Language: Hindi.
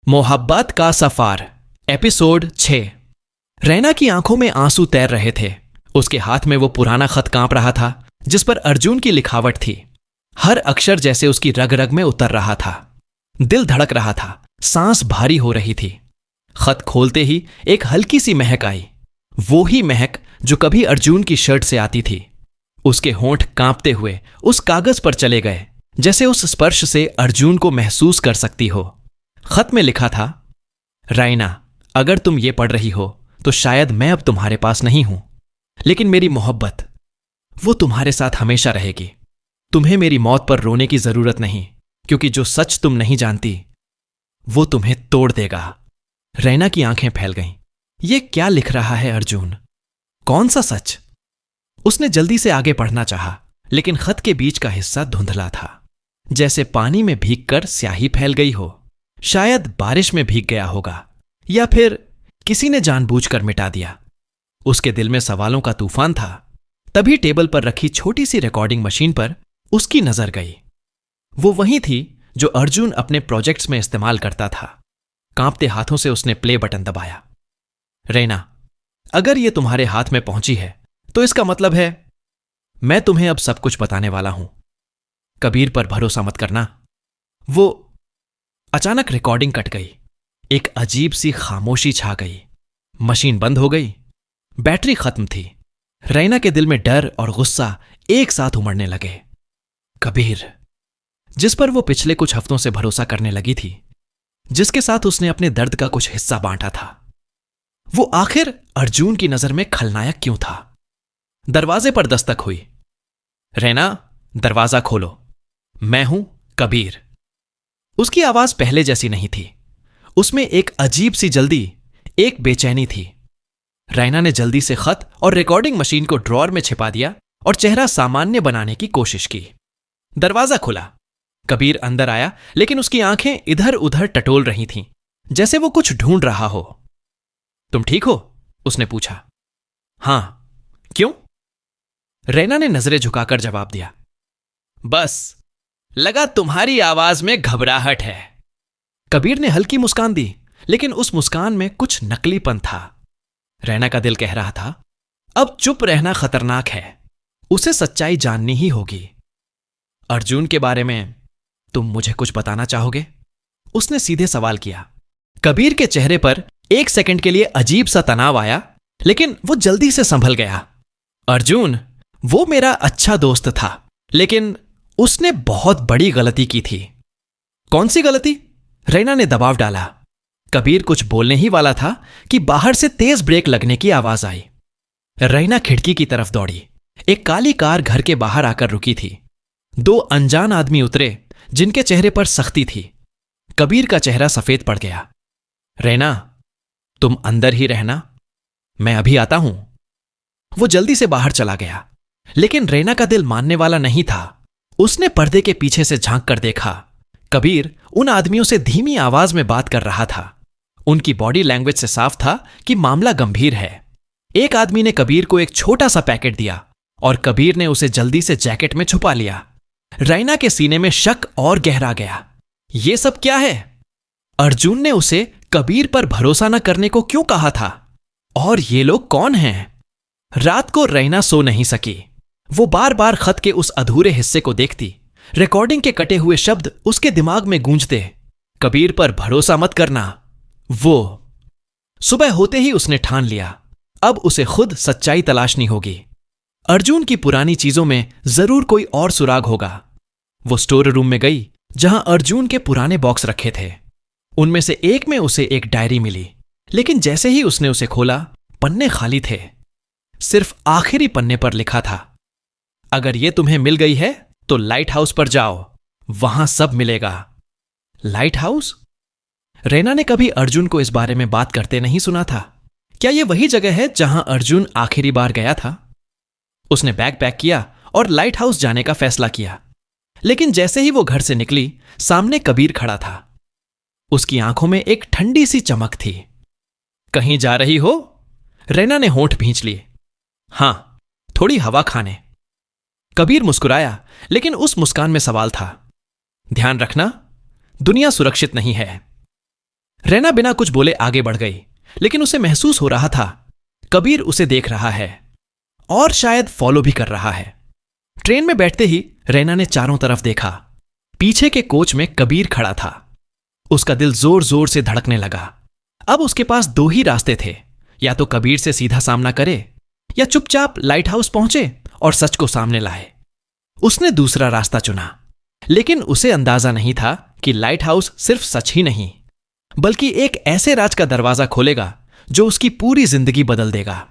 मोहब्बत का सफर एपिसोड 6। रैना की आंखों में आंसू तैर रहे थे। उसके हाथ में वो पुराना खत कांप रहा था जिस पर अर्जुन की लिखावट थी। हर अक्षर जैसे उसकी रग रग में उतर रहा था। दिल धड़क रहा था, सांस भारी हो रही थी। खत खोलते ही एक हल्की सी महक आई, वो ही महक जो कभी अर्जुन की शर्ट से आती थी। उसके होंठ कांपते हुए उस कागज पर चले गए, जैसे उस स्पर्श से अर्जुन को महसूस कर सकती हो। खत में लिखा था, रैना, अगर तुम ये पढ़ रही हो तो शायद मैं अब तुम्हारे पास नहीं हूं, लेकिन मेरी मोहब्बत वो तुम्हारे साथ हमेशा रहेगी। तुम्हें मेरी मौत पर रोने की जरूरत नहीं, क्योंकि जो सच तुम नहीं जानती वो तुम्हें तोड़ देगा। रैना की आंखें फैल गईं। ये क्या लिख रहा है अर्जुन? कौन सा सच? उसने जल्दी से आगे पढ़ना चाहा, लेकिन खत के बीच का हिस्सा धुंधला था, जैसे पानी में भीगकर स्याही फैल गई हो। शायद बारिश में भीग गया होगा, या फिर किसी ने जानबूझकर मिटा दिया। उसके दिल में सवालों का तूफान था। तभी टेबल पर रखी छोटी सी रिकॉर्डिंग मशीन पर उसकी नजर गई। वो वही थी जो अर्जुन अपने प्रोजेक्ट्स में इस्तेमाल करता था। कांपते हाथों से उसने प्ले बटन दबाया। रैना, अगर ये तुम्हारे हाथ में पहुंची है तो इसका मतलब है मैं तुम्हें अब सब कुछ बताने वाला हूं। कबीर पर भरोसा मत करना। वो अचानक रिकॉर्डिंग कट गई। एक अजीब सी खामोशी छा गई। मशीन बंद हो गई। बैटरी खत्म थी। रैना के दिल में डर और गुस्सा एक साथ उमड़ने लगे। कबीर, जिस पर वो पिछले कुछ हफ्तों से भरोसा करने लगी थी, जिसके साथ उसने अपने दर्द का कुछ हिस्सा बांटा था, वो आखिर अर्जुन की नजर में खलनायक क्यों था? दरवाजे पर दस्तक हुई। रैना, दरवाजा खोलो, मैं हूं कबीर। उसकी आवाज पहले जैसी नहीं थी। उसमें एक अजीब सी जल्दी, एक बेचैनी थी। रैना ने जल्दी से खत और रिकॉर्डिंग मशीन को ड्रॉर में छिपा दिया और चेहरा सामान्य बनाने की कोशिश की। दरवाजा खुला। कबीर अंदर आया, लेकिन उसकी आंखें इधर उधर टटोल रही थीं, जैसे वो कुछ ढूंढ रहा हो। तुम ठीक हो? उसने पूछा। हां, क्यों? रैना ने नजरें झुकाकर जवाब दिया। बस लगा तुम्हारी आवाज में घबराहट है। कबीर ने हल्की मुस्कान दी, लेकिन उस मुस्कान में कुछ नकलीपन था। रैना का दिल कह रहा था, अब चुप रहना खतरनाक है। उसे सच्चाई जाननी ही होगी। अर्जुन के बारे में तुम मुझे कुछ बताना चाहोगे? उसने सीधे सवाल किया। कबीर के चेहरे पर एक सेकंड के लिए अजीब सा तनाव आया, लेकिन वो जल्दी से संभल गया। अर्जुन, वो मेरा अच्छा दोस्त था, लेकिन उसने बहुत बड़ी गलती की थी। कौन सी गलती? रैना ने दबाव डाला। कबीर कुछ बोलने ही वाला था कि बाहर से तेज ब्रेक लगने की आवाज आई। रैना खिड़की की तरफ दौड़ी। एक काली कार घर के बाहर आकर रुकी थी। दो अनजान आदमी उतरे, जिनके चेहरे पर सख्ती थी। कबीर का चेहरा सफेद पड़ गया। रैना, तुम अंदर ही रहना, मैं अभी आता हूं। वो जल्दी से बाहर चला गया, लेकिन रैना का दिल मानने वाला नहीं था। उसने पर्दे के पीछे से झांक कर देखा। कबीर उन आदमियों से धीमी आवाज में बात कर रहा था। उनकी बॉडी लैंग्वेज से साफ था कि मामला गंभीर है। एक आदमी ने कबीर को एक छोटा सा पैकेट दिया और कबीर ने उसे जल्दी से जैकेट में छुपा लिया। रैना के सीने में शक और गहरा गया। यह सब क्या है? अर्जुन ने उसे कबीर पर भरोसा न करने को क्यों कहा था? और ये लोग कौन हैं? रात को रैना सो नहीं सकी। वो बार बार खत के उस अधूरे हिस्से को देखती। रिकॉर्डिंग के कटे हुए शब्द उसके दिमाग में गूंजते। कबीर पर भरोसा मत करना। वो सुबह होते ही उसने ठान लिया, अब उसे खुद सच्चाई तलाशनी होगी। अर्जुन की पुरानी चीजों में जरूर कोई और सुराग होगा। वो स्टोर रूम में गई, जहां अर्जुन के पुराने बॉक्स रखे थे। उनमें से एक में उसे एक डायरी मिली, लेकिन जैसे ही उसने उसे खोला, पन्ने खाली थे। सिर्फ आखिरी पन्ने पर लिखा था, अगर ये तुम्हें मिल गई है तो लाइट हाउस पर जाओ, वहां सब मिलेगा। Light house? रैना ने कभी अर्जुन को इस बारे में बात करते नहीं सुना था। क्या यह वही जगह है जहां अर्जुन आखिरी बार गया था? उसने बैग पैक किया और लाइट हाउस जाने का फैसला किया, लेकिन जैसे ही वो घर से निकली, सामने कबीर खड़ा था। उसकी आंखों में एक ठंडी सी चमक थी। कहीं जा रही हो? रैना ने होंठ भींच लिए। हां, थोड़ी हवा खाने। कबीर मुस्कुराया, लेकिन उस मुस्कान में सवाल था। ध्यान रखना, दुनिया सुरक्षित नहीं है। रैना बिना कुछ बोले आगे बढ़ गई, लेकिन उसे महसूस हो रहा था कबीर उसे देख रहा है और शायद फॉलो भी कर रहा है। ट्रेन में बैठते ही रैना ने चारों तरफ देखा। पीछे के कोच में कबीर खड़ा था। उसका दिल जोर जोर से धड़कने लगा। अब उसके पास दो ही रास्ते थे, या तो कबीर से सीधा सामना करे या चुपचाप लाइट हाउस पहुंचे और सच को सामने लाए। उसने दूसरा रास्ता चुना, लेकिन उसे अंदाजा नहीं था कि लाइट हाउस सिर्फ सच ही नहीं, बल्कि एक ऐसे राज का दरवाजा खोलेगा जो उसकी पूरी जिंदगी बदल देगा।